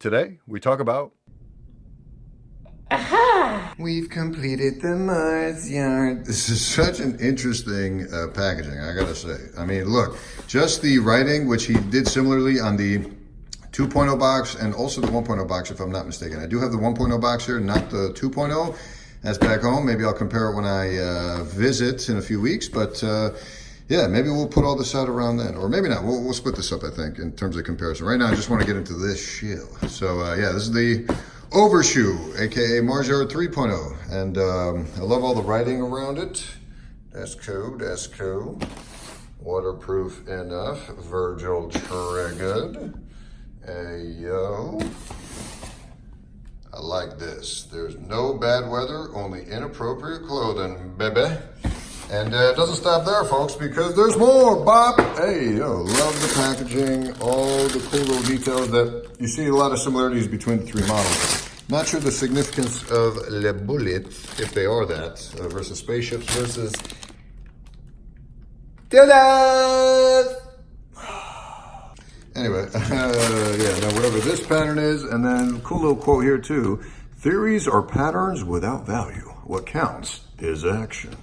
Today, we talk about... We've completed the Mars yard. This is such an interesting packaging, I gotta say. I mean, look, just the writing, which he did similarly on the 2.0 box and also the 1.0 box, if I'm not mistaken. I do have the 1.0 box here, not the 2.0. That's back home. Maybe I'll compare it when I visit in a few weeks, but yeah, maybe we'll put all this out around then. Or maybe not. We'll split this up, I think, in terms of comparison. Right now, I just want to get into this shill. So yeah, this is the Overshoe, aka Mars Yard 3.0. And I love all the writing around it. That's cool, that's cool. Waterproof enough. Virgil triggered. Yo. I like this. There's no bad weather, only inappropriate clothing, baby. And it doesn't stop there, folks, because there's more, Bob. Hey, yo, love the packaging, all the cool little details that you see a lot of similarities between the three models. Not sure the significance of le bullets, if they are that, versus spaceships versus dildos. Anyway, yeah, now whatever this pattern is, and then cool little quote here too. Theories are patterns without value. What counts is action.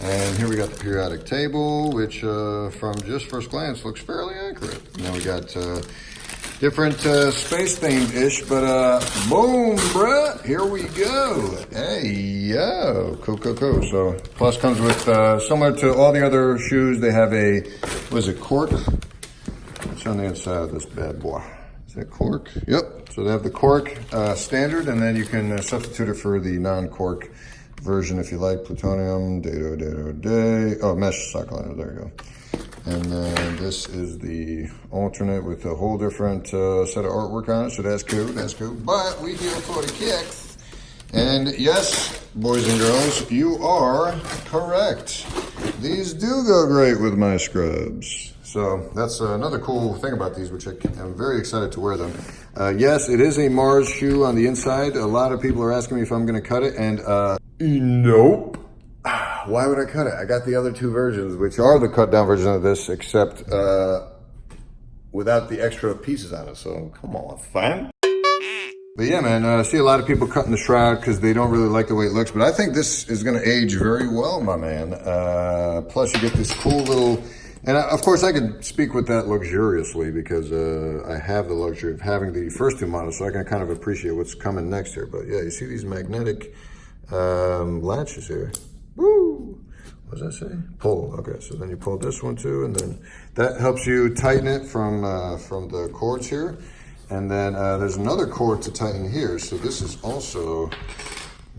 And here we got the periodic table, which from just first glance looks fairly accurate. Now we got different space themed-ish, but boom, bruh, here we go. Hey, yo, cool. So plus comes with, similar to all the other shoes, they have a, what is it, cork? What's on the inside of this bad boy? Is that cork? Yep. So they have the cork standard, and then you can substitute it for the non-cork version if you like. Plutonium, day. Oh, mesh sock liner, there you go. And then this is the alternate with a whole different set of artwork on it, so that's cool. But we here for the kicks. And yes, boys and girls, you are correct. These do go great with my scrubs. So that's another cool thing about these, which I'm very excited to wear them. Yes, it is a Mars shoe on the inside. A lot of people are asking me if I'm gonna cut it, and nope. Why would I cut it? I got the other two versions, which are the cut down version of this, except without the extra pieces on it. So come on, fam. But yeah, man, I see a lot of people cutting the shroud because they don't really like the way it looks, but I think this is gonna age very well, my man. Plus you get this cool little, and of course I can speak with that luxuriously because I have the luxury of having the first two models, so I can kind of appreciate what's coming next here. But yeah, you see these magnetic latches here. Woo! What does that say? Pull. Okay, so then you pull this one too, and then that helps you tighten it from the cords here. And then there's another cord to tighten here. So this is also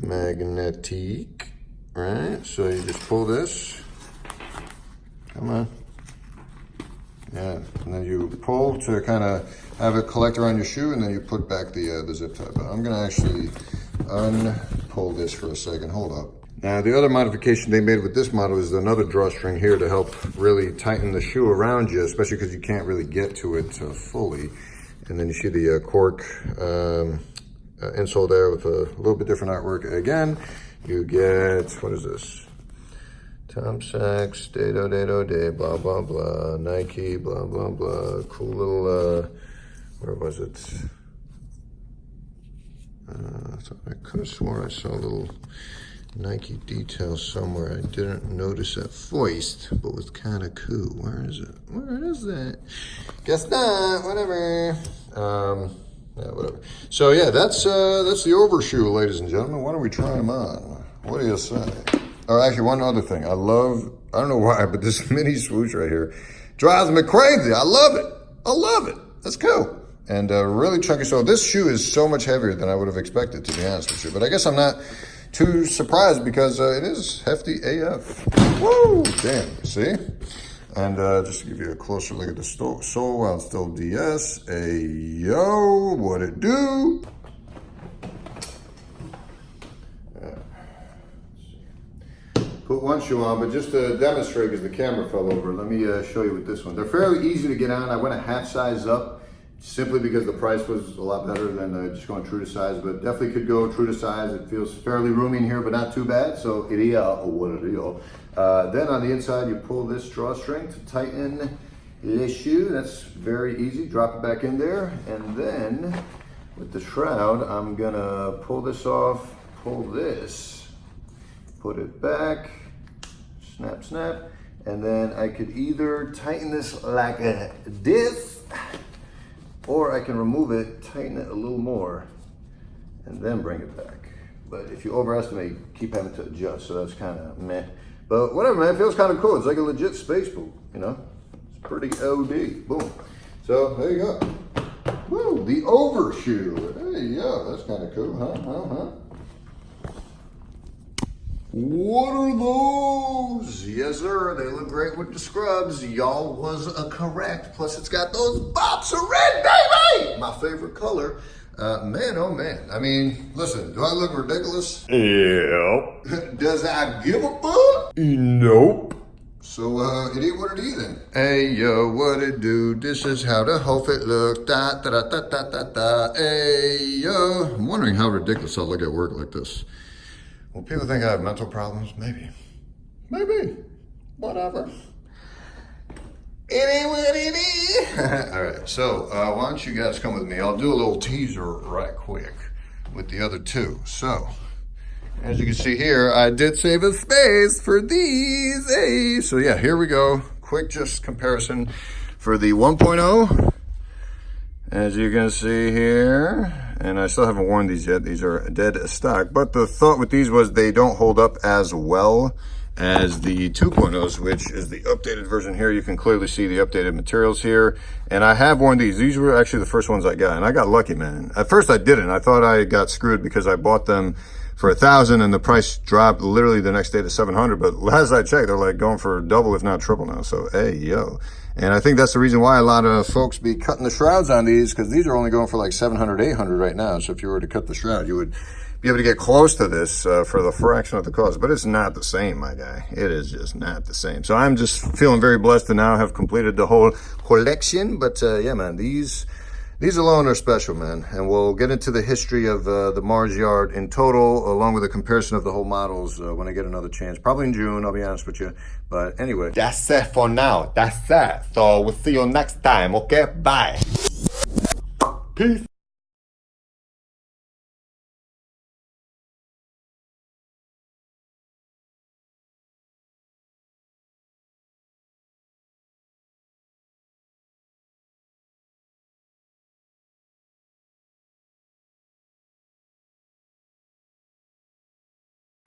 magnetic, right? So you just pull this. Come on. Yeah, and then you pull to kind of have it collect around your shoe, and then you put back the zip tie. But I'm gonna actually unpull this for a second. Hold up. Now the other modification they made with this model is another drawstring here to help really tighten the shoe around you, especially because you can't really get to it fully. And then you see the cork insole there with a little bit different artwork. Again, you get, what is this? Tom Sachs, day, blah, blah, blah, Nike, blah, blah, blah. Cool little, where was it? I could have sworn I saw a little Nike detail somewhere. I didn't notice at first, but was kind of cool. Where is it? Where is that? Guess not. Whatever. Yeah, whatever. So yeah, that's the Overshoe, ladies and gentlemen. Why don't we try them on? What do you say? Oh, actually, one other thing. I don't know why, but this mini swoosh right here drives me crazy. I love it. That's cool. And really chunky. So this shoe is so much heavier than I would have expected, to be honest with you. But I guess I'm not too surprised because it is hefty AF. Woo! Damn, see? And just to give you a closer look at the sole while it's still DS. Yo, what it do? Put one shoe on, but just to demonstrate, because the camera fell over, let me show you with this one. They're fairly easy to get on. I went a half size up simply because the price was a lot better than just going true to size, but definitely could go true to size. It feels fairly roomy in here, but not too bad. So it is what it is. Then on the inside, you pull this drawstring to tighten Le shoe, that's very easy. Drop it back in there. And then with the shroud, I'm gonna pull this off, pull this, put it back, snap, snap. And then I could either tighten this like this, or I can remove it, tighten it a little more, and then bring it back. But if you overestimate, keep having to adjust, so that's kind of meh. But whatever, man, it feels kind of cool. It's like a legit space boot, you know? It's pretty OD, boom. So there you go. Woo, the Overshoe. There you go, that's kind of cool, huh? What are those? Yes, sir. They look great with the scrubs. Y'all was correct. Plus, it's got those bops of red, baby! My favorite color. Man, oh man. I mean, listen, do I look ridiculous? Yep. Does I give a fuck? Nope. So, it ain't what it is then. Hey, yo, what it do? This is how the whole fit look. Da, da, da, da, da, da, da. Hey, yo. I'm wondering how ridiculous I'll look at work like this. Well, people think I have mental problems. Maybe. Whatever. It ain't what it is. All right, so why don't you guys come with me? I'll do a little teaser right quick with the other two. So, as you can see here, I did save a space for these. Hey, so yeah, here we go. Quick just comparison for the 1.0. As you can see here, and I still haven't worn these yet. These are dead stock. But the thought with these was they don't hold up as well as the 2.0s, which is the updated version here. You can clearly see the updated materials here. And I have worn these. These were actually the first ones I got. And I got lucky, man. At first I didn't. I thought I got screwed because I bought them for $1,000 and the price dropped literally the next day to $700. But as I checked, they're like going for double, if not triple now. So, hey, yo. And I think that's the reason why a lot of folks be cutting the shrouds on these, because these are only going for like $700, $800 right now. So if you were to cut the shroud, you would be able to get close to this for the fraction of the cost. But it's not the same, my guy. It is just not the same. So I'm just feeling very blessed to now have completed the whole collection. But yeah, man, these alone are special, man. And we'll get into the history of the Mars Yard in total, along with a comparison of the whole models when I get another chance. Probably in June, I'll be honest with you. But anyway. That's it for now. That's it. So we'll see you next time, okay? Bye. Peace.